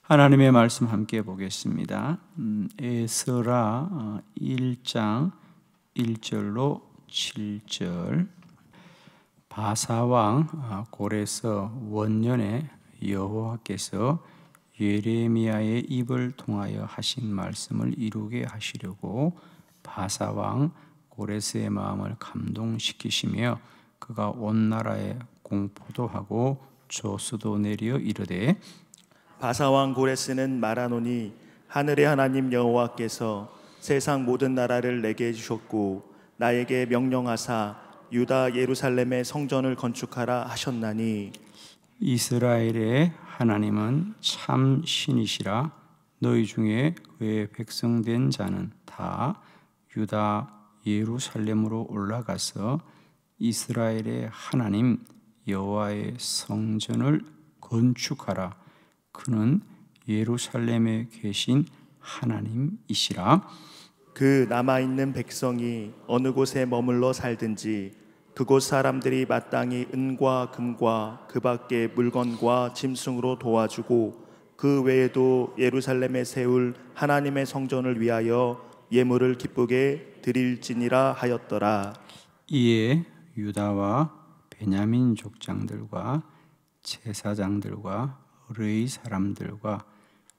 하나님의 말씀 함께 보겠습니다. 에스라 1장 1절로 7절. 바사왕 고레스 원년에 여호와께서 예레미야의 입을 통하여 하신 말씀을 이루게 하시려고 바사왕 고레스의 마음을 감동시키시며 그가 온 나라에 공포도 하고 조수도 내려 이르되, 바사왕 고레스는 말하노니 하늘의 하나님 여호와께서 세상 모든 나라를 내게 주셨고 나에게 명령하사 유다 예루살렘의 성전을 건축하라 하셨나니, 이스라엘의 하나님은 참 신이시라. 너희 중에 그의 백성된 자는 다 유다 예루살렘으로 올라가서 이스라엘의 하나님 여호와의 성전을 건축하라. 그는 예루살렘에 계신 하나님이시라. 그 남아있는 백성이 어느 곳에 머물러 살든지 그곳 사람들이 마땅히 은과 금과 그 밖의 물건과 짐승으로 도와주고 그 외에도 예루살렘에 세울 하나님의 성전을 위하여 예물을 기쁘게 드릴지니라 하였더라. 이에 유다와 베냐민 족장들과 제사장들과 의뢰의 사람들과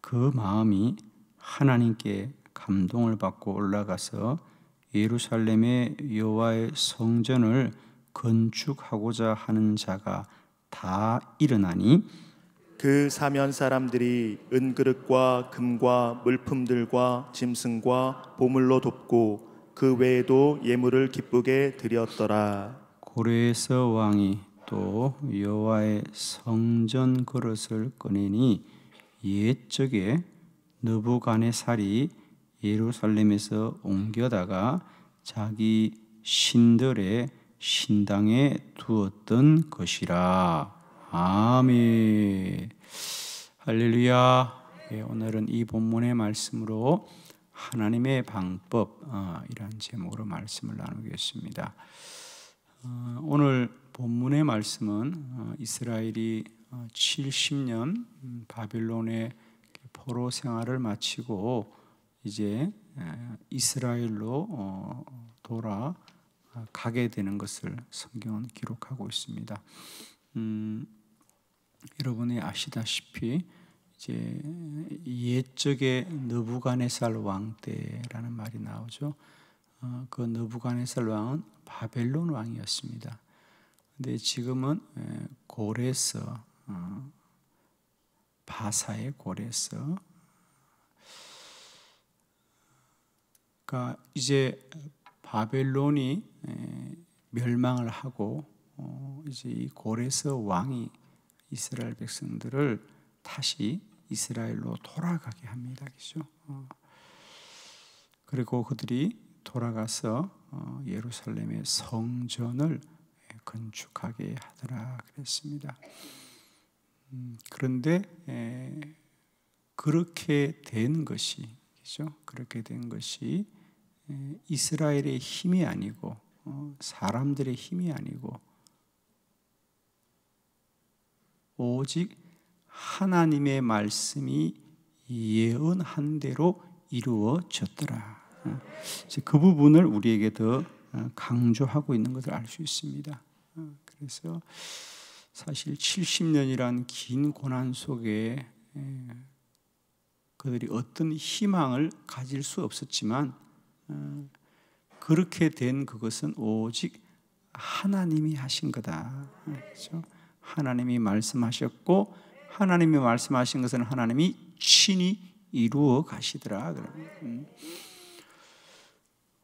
그 마음이 하나님께 감동을 받고 올라가서 예루살렘의 여호와의 성전을 건축하고자 하는 자가 다 일어나니, 그 사면 사람들이 은그릇과 금과 물품들과 짐승과 보물로 돕고 그 외에도 예물을 기쁘게 드렸더라. 고레스 왕이 또 여호와의 성전 그릇을 꺼내니 옛적에 느부갓네살이 예루살렘에서 옮겨다가 자기 신들의 신당에 두었던 것이라. 아멘. 할렐루야. 오늘은 이 본문의 말씀으로 하나님의 방법 이란 제목으로 말씀을 나누겠습니다. 오늘 본문의 말씀은 이스라엘이 70년 바빌론의 포로 생활을 마치고 이제 이스라엘로 돌아가게 되는 것을 성경은 기록하고 있습니다. 여러분이 아시다시피 이제 옛적의 느부갓네살 왕 때라는 말이 나오죠. 그 느부갓네살 왕은 바벨론 왕이었습니다. 근데 지금은 고레스, 바사의 고레스. 그러니까 이제 바벨론이 멸망을 하고 이제 이 고레스 왕이 이스라엘 백성들을 다시 이스라엘로 돌아가게 합니다. 그죠? 그리고 그들이 돌아가서 예루살렘의 성전을 건축하게 하더라 그랬습니다. 그런데 그렇게 된 것이, 그죠? 그렇게 된 것이 이스라엘의 힘이 아니고 사람들의 힘이 아니고 오직 하나님의 말씀이 예언한 대로 이루어졌더라. 그 부분을 우리에게 더 강조하고 있는 것을 알 수 있습니다. 그래서 사실 70년이란 긴 고난 속에 그들이 어떤 희망을 가질 수 없었지만 그렇게 된 그것은 오직 하나님이 하신 거다. 그렇죠? 하나님이 말씀하셨고 하나님이 말씀하신 것은 하나님이 친히 이루어 가시더라.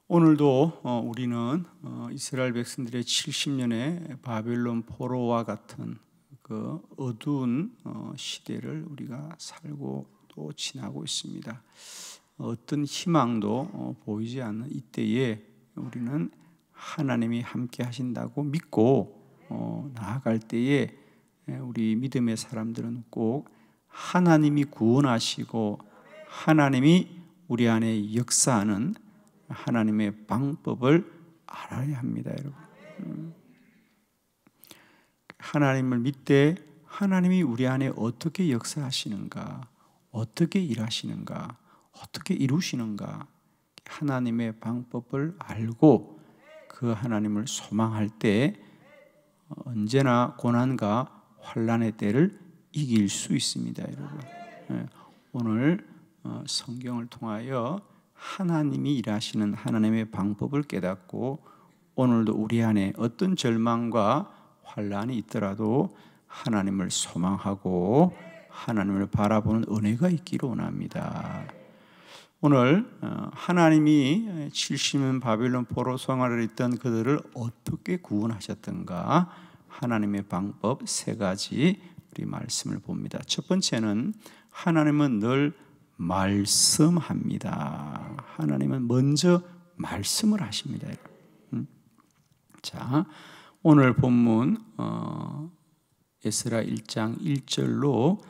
오늘도 우리는 이스라엘 백성들의 70년의 바벨론 포로와 같은 그 어두운 시대를 우리가 살고 또 지나고 있습니다. 어떤 희망도 보이지 않는 이때에 우리는 하나님이 함께 하신다고 믿고 나아갈 때에 우리 믿음의 사람들은 꼭 하나님이 구원하시고 하나님이 우리 안에 역사하는 하나님의 방법을 알아야 합니다, 여러분. 하나님을 믿되 하나님이 우리 안에 어떻게 역사하시는가, 어떻게 일하시는가, 어떻게 이루시는가, 하나님의 방법을 알고 그 하나님을 소망할 때 언제나 고난과 환난의 때를 이길 수 있습니다, 여러분. 오늘 성경을 통하여 하나님이 일하시는 하나님의 방법을 깨닫고 오늘도 우리 안에 어떤 절망과 환난이 있더라도 하나님을 소망하고 하나님을 바라보는 은혜가 있기를 원합니다. 오늘 하나님이 70년 바벨론 포로 생활을 했던 그들을 어떻게 구원하셨던가 하나님의 방법 3가지 우리 말씀을 봅니다. 첫 번째는 하나님은 늘 말씀합니다. 하나님은 먼저 말씀을 하십니다. 자, 오늘 본문 에스라 1장 1절로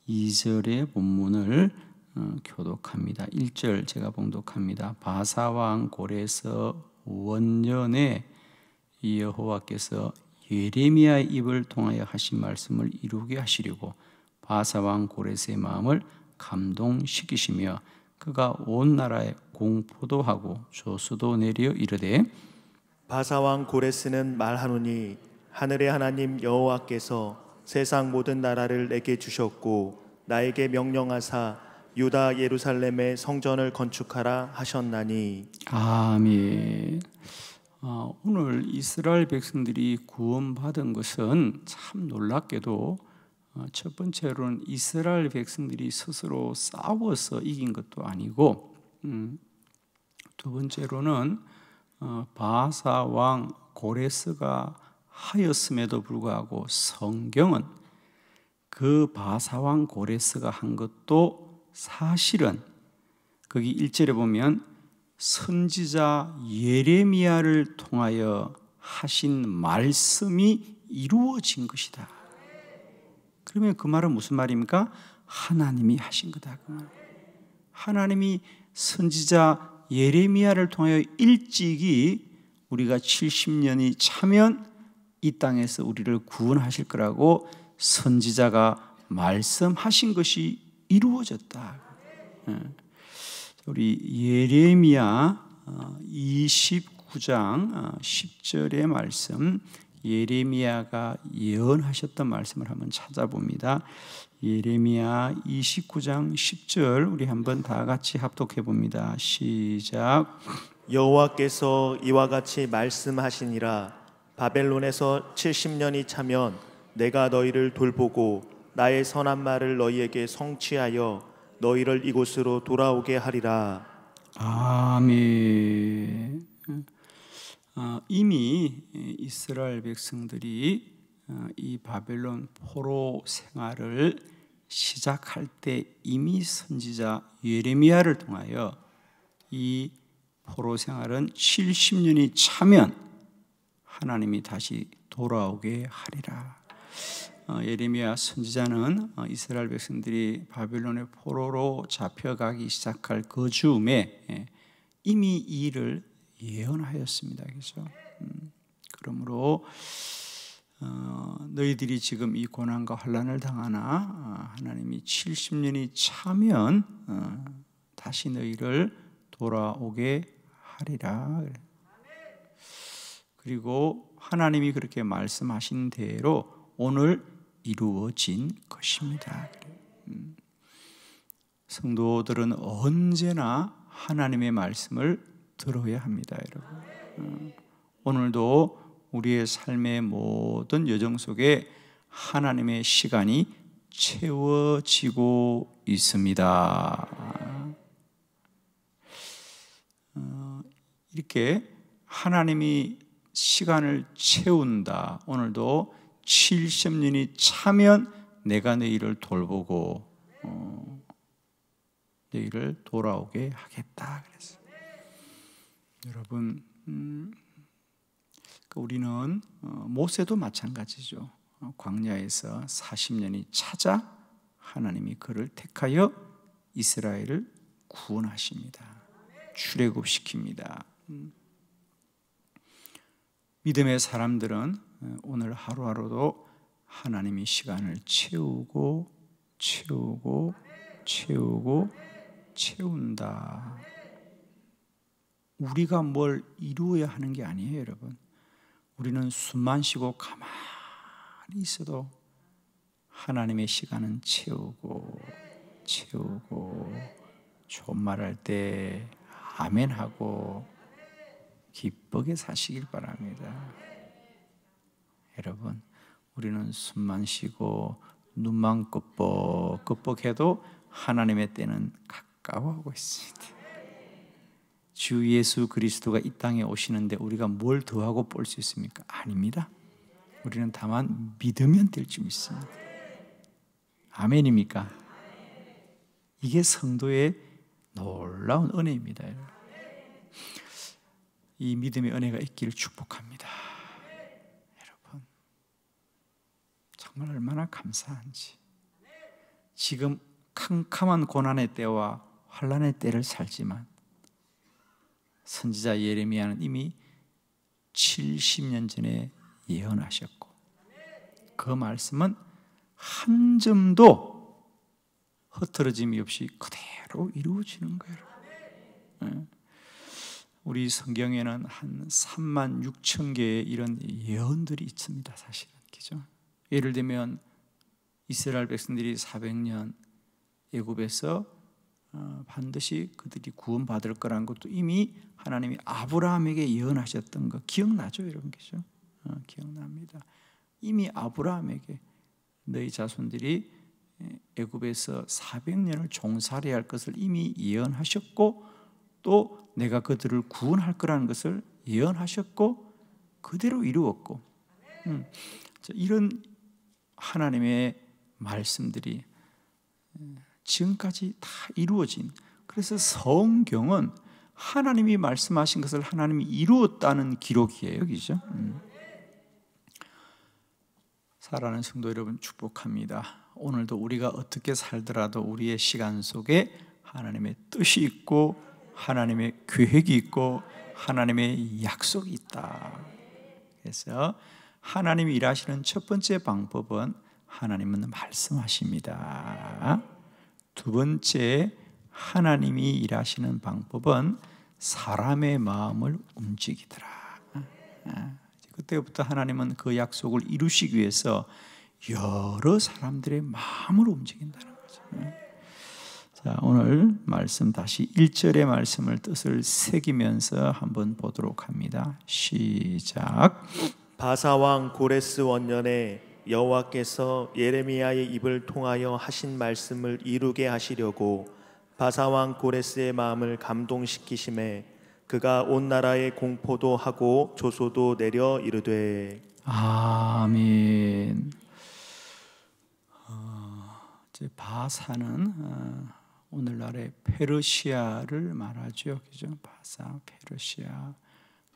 2절의 본문을 교독합니다. 1절 제가 봉독합니다. 바사왕 고레서 원년에 여호와께서 예레미야의 입을 통하여 하신 말씀을 이루게 하시려고 바사왕 고레스의 마음을 감동시키시며 그가 온 나라에 공포도 하고 조수도 내려 이르되 바사왕 고레스는 말하노니 하늘의 하나님 여호와께서 세상 모든 나라를 내게 주셨고 나에게 명령하사 유다 예루살렘의 성전을 건축하라 하셨나니. 아멘. 오늘 이스라엘 백성들이 구원받은 것은 참 놀랍게도 첫 번째로는 이스라엘 백성들이 스스로 싸워서 이긴 것도 아니고 두 번째로는 바사 왕 고레스가 하였음에도 불구하고 성경은 그 바사 왕 고레스가 한 것도 사실은 거기 1절에 보면 선지자 예레미야를 통하여 하신 말씀이 이루어진 것이다. 그러면 그 말은 무슨 말입니까? 하나님이 하신 거다. 그 말. 하나님이 선지자 예레미야를 통하여 일찍이 우리가 70년이 차면 이 땅에서 우리를 구원하실 거라고 선지자가 말씀하신 것이 이루어졌다. 우리 예레미야 29장 10절의 말씀, 예레미야가 예언하셨던 말씀을 한번 찾아봅니다. 예레미야 29장 10절 우리 한번 다 같이 합독해 봅니다. 시작. 여호와께서 이와 같이 말씀하시니라. 바벨론에서 70년이 차면 내가 너희를 돌보고 나의 선한 말을 너희에게 성취하여 너희를 이곳으로 돌아오게 하리라. 아멘. 이미 이스라엘 백성들이 이 바벨론 포로 생활을 시작할 때 이미 선지자 예레미야를 통하여 이 포로 생활은 70년이 차면 하나님이 다시 돌아오게 하리라. 예레미야 선지자는 이스라엘 백성들이 바벨론의 포로로 잡혀가기 시작할 그 즈음에 이미 이 일을 예언하였습니다. 그렇죠? 그러므로 너희들이 지금 이 고난과 환난을 당하나 하나님이 70년이 차면 다시 너희를 돌아오게 하리라. 그리고 하나님이 그렇게 말씀하신 대로 오늘 이루어진 것입니다. 성도들은 언제나 하나님의 말씀을 들어야 합니다, 여러분. 오늘도 우리의 삶의 모든 여정 속에 하나님의 시간이 채워지고 있습니다. 이렇게 하나님이 시간을 채운다. 오늘도 70년이 차면 내가 너희를 돌보고 너희를 돌아오게 하겠다. 그랬어요. 여러분, 우리는 모세도 마찬가지죠. 광야에서 40년이 차자 하나님이 그를 택하여 이스라엘을 구원하십니다. 출애굽시킵니다. 믿음의 사람들은 오늘 하루하루도 하나님이 시간을 채우고 채우고 채우고 채운다. 우리가 뭘 이루어야 하는 게 아니에요, 여러분. 우리는 숨만 쉬고 가만히 있어도 하나님의 시간은 채우고 채우고, 좋은 말할 때 아멘하고 기쁘게 사시길 바랍니다. 여러분, 우리는 숨만 쉬고 눈만 끄뻑끄뻑해도 하나님의 때는 가까워하고 있습니다. 주 예수 그리스도가 이 땅에 오시는데 우리가 뭘 더하고 볼 수 있습니까? 아닙니다. 우리는 다만 믿으면 될 줄 믿습니다. 아멘입니까? 이게 성도의 놀라운 은혜입니다. 이 믿음의 은혜가 있기를 축복합니다. 여러분, 정말 얼마나 감사한지. 지금 캄캄한 고난의 때와 환난의 때를 살지만 선지자 예레미야는 이미 70년 전에 예언하셨고, 그 말씀은 한 점도 흐트러짐이 없이 그대로 이루어지는 거예요. 우리 성경에는 한 3만 6천 개의 이런 예언들이 있습니다. 사실은, 그죠? 예를 들면 이스라엘 백성들이 400년 애굽에서 반드시 그들이 구원받을 거라는 것도 이미 하나님이 아브라함에게 예언하셨던 거 기억나죠, 여러분? 그죠? 기억납니다. 이미 아브라함에게 너희 자손들이 애굽에서 400년을 종살이할 것을 이미 예언하셨고, 또 내가 그들을 구원할 거라는 것을 예언하셨고 그대로 이루었고, 이런 하나님의 말씀들이 지금까지 다 이루어진, 그래서 성경은 하나님이 말씀하신 것을 하나님이 이루었다는 기록이에요, 그죠? 사랑하는 성도 여러분, 축복합니다. 오늘도 우리가 어떻게 살더라도 우리의 시간 속에 하나님의 뜻이 있고 하나님의 계획이 있고 하나님의 약속이 있다. 그래서 하나님이 일하시는 첫 번째 방법은 하나님은 말씀하십니다. 두 번째, 하나님이 일하시는 방법은 사람의 마음을 움직이더라. 그때부터 하나님은 그 약속을 이루시기 위해서 여러 사람들의 마음을 움직인다는 거죠. 자, 오늘 말씀 다시 1절의 말씀을 뜻을 새기면서 한번 보도록 합니다. 시작. 바사왕 고레스 원년에 여호와께서 예레미야의 입을 통하여 하신 말씀을 이루게 하시려고 바사왕 고레스의 마음을 감동시키심에 그가 온 나라에 공포도 하고 조소도 내려 이르되. 아멘. 바사는 오늘날의 페르시아를 말하죠, 그죠? 바사, 페르시아.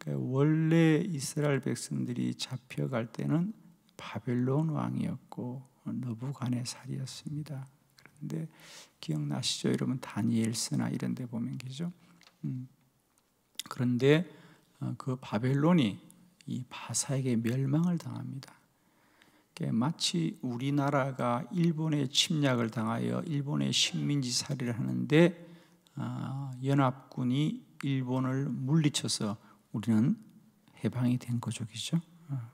원래 이스라엘 백성들이 잡혀갈 때는 바벨론 왕이었고 느부갓네살이었습니다. 그런데 기억나시죠, 여러분? 다니엘서나 이런 데 보면, 그죠? 그런데 그 바벨론이 이 바사에게 멸망을 당합니다. 마치 우리나라가 일본의 침략을 당하여 일본의 식민지 살이를 하는데 연합군이 일본을 물리쳐서 우리는 해방이 된 거죠, 그죠?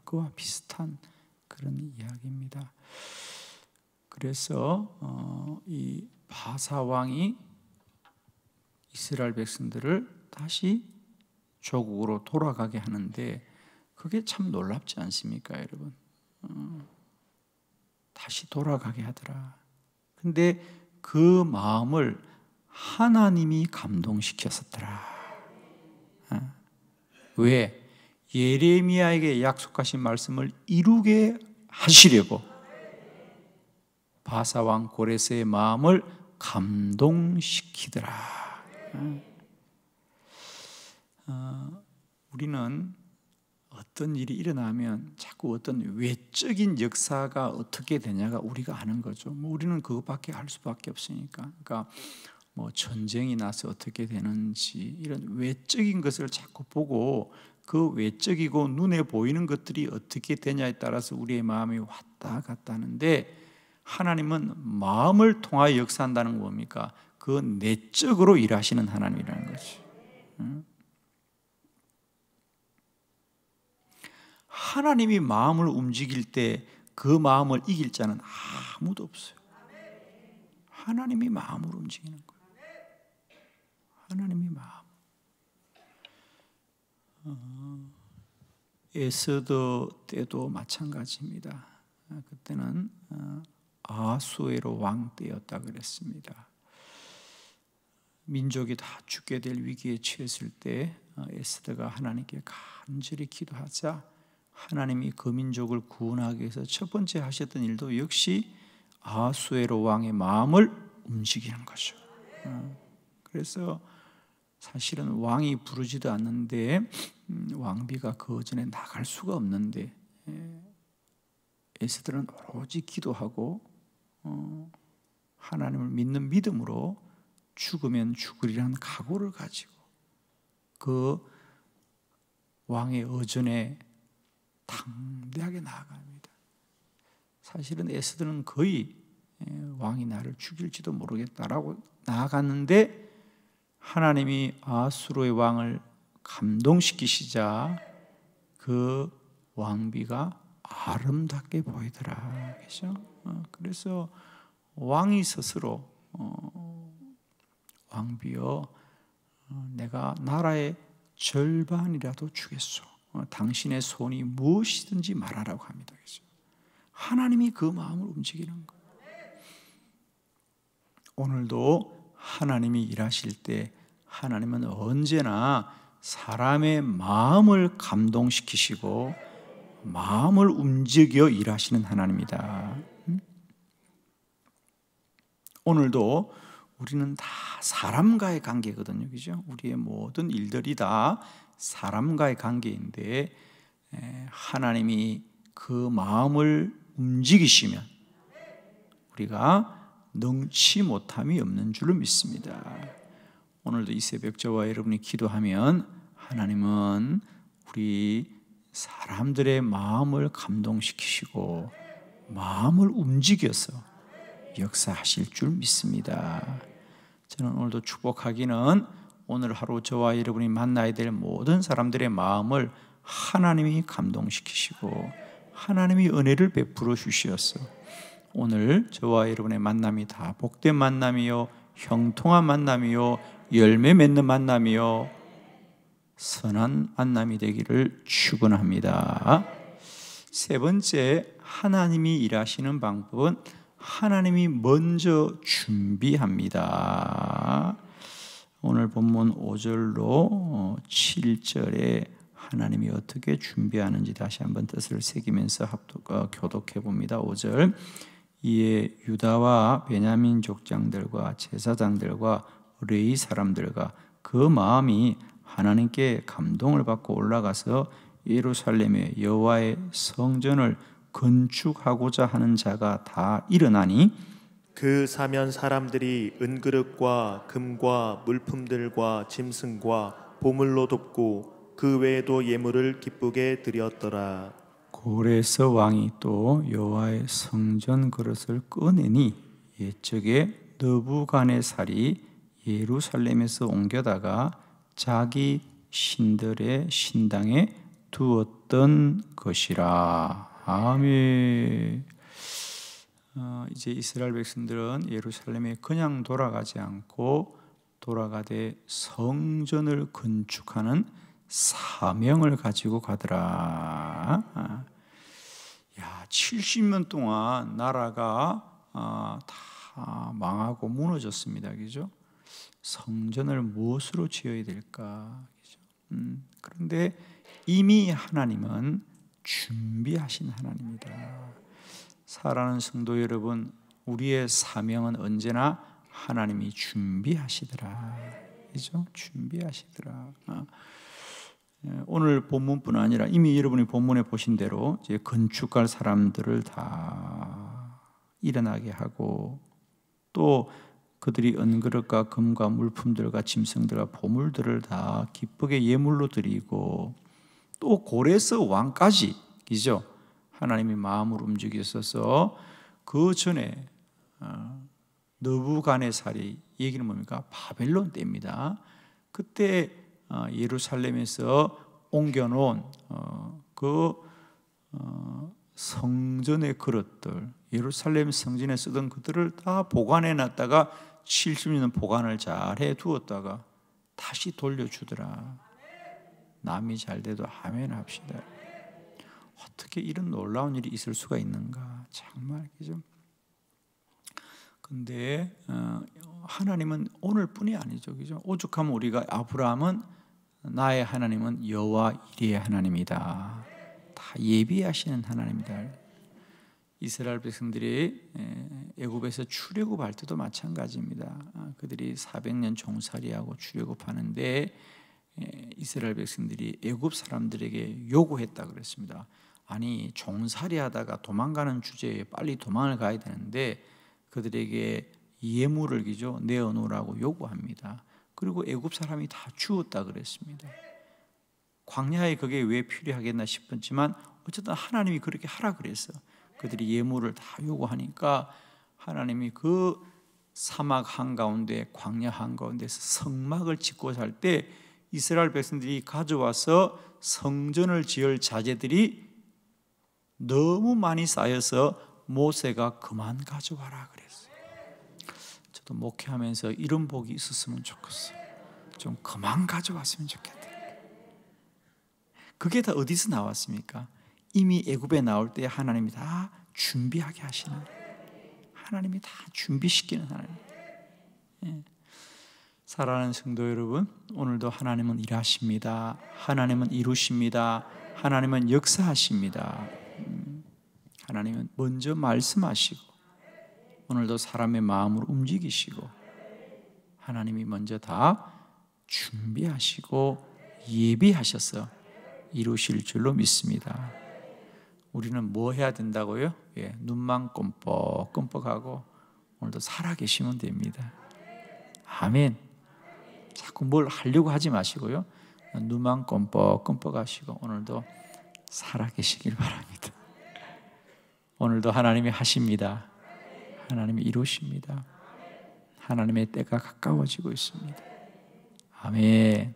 그와 비슷한 그런 이야기입니다. 그래서 이 바사 왕이 이스라엘 백성들을 다시 조국으로 돌아가게 하는데 그게 참 놀랍지 않습니까, 여러분? 다시 돌아가게 하더라. 근데 그 마음을 하나님이 감동시켰었더라. 왜? 예레미야에게 약속하신 말씀을 이루게 하시려고 바사왕 고레스의 마음을 감동시키더라. 우리는 어떤 일이 일어나면 자꾸 어떤 외적인 역사가 어떻게 되냐가 우리가 아는 거죠. 우리는 그것밖에 알 수밖에 없으니까. 그러니까 전쟁이 나서 어떻게 되는지 이런 외적인 것을 자꾸 보고 그 외적이고 눈에 보이는 것들이 어떻게 되냐에 따라서 우리의 마음이 왔다 갔다 하는데, 하나님은 마음을 통하여 역사한다는 건 뭡니까? 그 내적으로 일하시는 하나님이라는 거죠. 하나님이 마음을 움직일 때 그 마음을 이길 자는 아무도 없어요. 하나님이 마음을 움직이는 거예요. 하나님이 마음. 에스더 때도 마찬가지입니다. 그때는 아하수에로 왕 때였다 그랬습니다. 민족이 다 죽게 될 위기에 처했을 때 에스더가 하나님께 간절히 기도하자 하나님이 그 민족을 구원하기 위해서 첫 번째 하셨던 일도 역시 아하수에로 왕의 마음을 움직이는 거죠. 그래서 사실은 왕이 부르지도 않는데 왕비가 그 전에 나갈 수가 없는데 에스더는 오로지 기도하고 하나님을 믿는 믿음으로 죽으면 죽으리라는 각오를 가지고 그 왕의 어전에 당대하게 나아갑니다. 사실은 에스더는 거의 왕이 나를 죽일지도 모르겠다라고 나아갔는데 하나님이 아수르의 왕을 감동시키시자 그 왕비가 아름답게 보이더라. 그렇죠? 그래서 왕이 스스로 왕비여 내가 나라의 절반이라도 주겠소. 당신의 손이 무엇이든지 말하라고 합니다. 그렇죠? 하나님이 그 마음을 움직이는 거예요. 오늘도 하나님이 일하실 때 하나님은 언제나 사람의 마음을 감동시키시고 마음을 움직여 일하시는 하나님이다. 오늘도 우리는 다 사람과의 관계거든요. 그죠? 우리의 모든 일들이 다 사람과의 관계인데 하나님이 그 마음을 움직이시면 우리가 능치 못함이 없는 줄로 믿습니다. 오늘도 이 새벽 저와 여러분이 기도하면 하나님은 우리 사람들의 마음을 감동시키시고 마음을 움직여서 역사하실 줄 믿습니다. 저는 오늘도 축복하기는 오늘 하루 저와 여러분이 만나야 될 모든 사람들의 마음을 하나님이 감동시키시고 하나님이 은혜를 베풀어 주시어서 오늘 저와 여러분의 만남이 다 복된 만남이요 형통한 만남이요 열매 맺는 만남이요 선한 만남이 되기를 축원합니다. 세 번째, 하나님이 일하시는 방법은 하나님이 먼저 준비합니다. 오늘 본문 5절로 7절에 하나님이 어떻게 준비하는지 다시 한번 뜻을 새기면서 교독해 봅니다. 5절, 이에 유다와 베냐민 족장들과 제사장들과 레위 사람들과 그 마음이 하나님께 감동을 받고 올라가서 예루살렘에 여호와의 성전을 건축하고자 하는 자가 다 일어나니 그 사면 사람들이 은그릇과 금과 물품들과 짐승과 보물로 돕고 그 외에도 예물을 기쁘게 드렸더라. 고레서 왕이 또 여호와의 성전 그릇을 꺼내니 옛적에 느부갓네살이 예루살렘에서 옮겨다가 자기 신들의 신당에 두었던 것이라. 아멘. 이제 이스라엘 백성들은 예루살렘에 그냥 돌아가지 않고 돌아가되 성전을 건축하는 사명을 가지고 가더라. 70년 동안 나라가 다 망하고 무너졌습니다. 그죠? 성전을 무엇으로 지어야 될까? 그죠? 그런데 이미 하나님은 준비하신 하나님이다. 사랑하는 성도 여러분, 우리의 사명은 언제나 하나님이 준비하시더라. 그죠? 준비하시더라. 오늘 본문뿐 아니라 이미 여러분이 본문에 보신 대로 이제 건축할 사람들을 다 일어나게 하고 또 그들이 은그릇과 금과 물품들과 짐승들과 보물들을 다 기쁘게 예물로 드리고 또 고레스 왕까지, 이죠? 하나님이 마음을 움직이셔서 그 전에 느부갓네살이, 얘기는 뭡니까? 바벨론 때입니다. 그때 예루살렘에서 옮겨놓은 그 성전의 그릇들, 예루살렘 성전에 쓰던 그들을 다 보관해 놨다가 70년 보관을 잘 해두었다가 다시 돌려주더라. 남이 잘 돼도 아멘 합시다. 어떻게 이런 놀라운 일이 있을 수가 있는가? 정말 그죠? 근데 하나님은 오늘뿐이 아니죠, 그죠? 오죽하면 우리가 아브라함은 나의 하나님은 여호와 이레의 하나님이다. 다 예비하시는 하나님이다. 이스라엘 백성들이 애굽에서 출애굽할 때도 마찬가지입니다. 그들이 400년 종살이하고 출애굽하는데 이스라엘 백성들이 애굽 사람들에게 요구했다 그랬습니다. 아니, 종살이하다가 도망가는 주제에 빨리 도망을 가야 되는데 그들에게 예물을 기죠 내어놓으라고 요구합니다. 그리고 애굽 사람이 다 주었다 그랬습니다. 광야에 그게 왜 필요하겠나 싶었지만 어쨌든 하나님이 그렇게 하라 그랬어. 그들이 예물을 다 요구하니까 하나님이 그 사막 한가운데, 광야 한가운데서 성막을 짓고 살 때 이스라엘 백성들이 가져와서 성전을 지을 자재들이 너무 많이 쌓여서 모세가 그만 가져와라 그랬어요. 저도 목회하면서 이런 복이 있었으면 좋겠어요. 좀 그만 가져왔으면 좋겠다. 그게 다 어디서 나왔습니까? 이미 애굽에 나올 때 하나님이 다 준비하게 하시는, 하나님이 다 준비시키는 하나님. 사랑하는 성도 여러분, 오늘도 하나님은 일하십니다. 하나님은 이루십니다. 하나님은 역사하십니다. 하나님은 먼저 말씀하시고 오늘도 사람의 마음을 움직이시고 하나님이 먼저 다 준비하시고 예비하셔서 이루실 줄로 믿습니다. 우리는 뭐 해야 된다고요? 눈만 껌뻑껌뻑하고 오늘도 살아계시면 됩니다. 아멘. 자꾸 뭘 하려고 하지 마시고요, 눈만 껌뻑껌뻑 하시고 오늘도 살아계시길 바랍니다. 오늘도 하나님이 하십니다. 하나님이 이루십니다. 하나님의 때가 가까워지고 있습니다. 아멘.